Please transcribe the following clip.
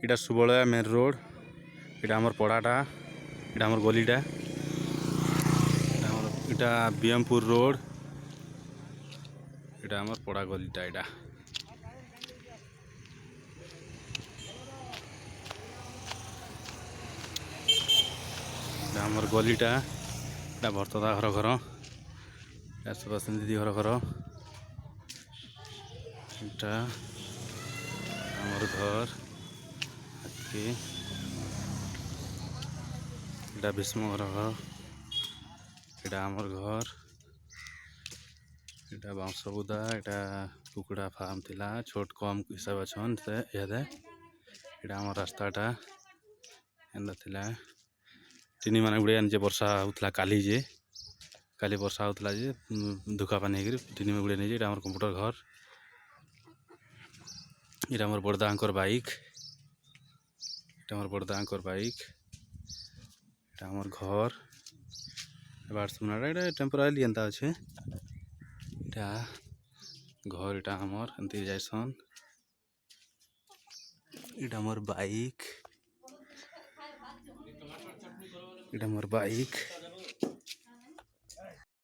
इटा सुबलया main road इटा आमर पड़ाटा इटा आमर गलीटा इटा बीएमपुर रोड इटा आमर पड़ा गलीटा इटा आमर गलीटा इटा भरतदा घर घर इटा सुदर्शन दीदी घर घर इटा आमर घर इटा भीष्म घर घर इटा आमर घर इटा बाउंस बुदा इटा कुकुड़ा फार्म थिला छोट कम हिसाब छन से यादे इटा आमर रास्ताटा एंदा थिला टिनी माने गुड़े जे वर्षा होतला काली वर्षा होतला जे दुखा पानी हेगिर टिनी में गुड़े नहीं जे इटा आमर कंप्यूटर घर इटा आमर बड़दा अंकर बाइक इटा आमर बड़दा अंकर बाइक इटा आमर घर बार सुनाड़ा इटा टेम्पोरारी एंता अच्छे इटा घर इटा आमर एंती जाइसन इटा आमर बाइक इटा आमर बाइक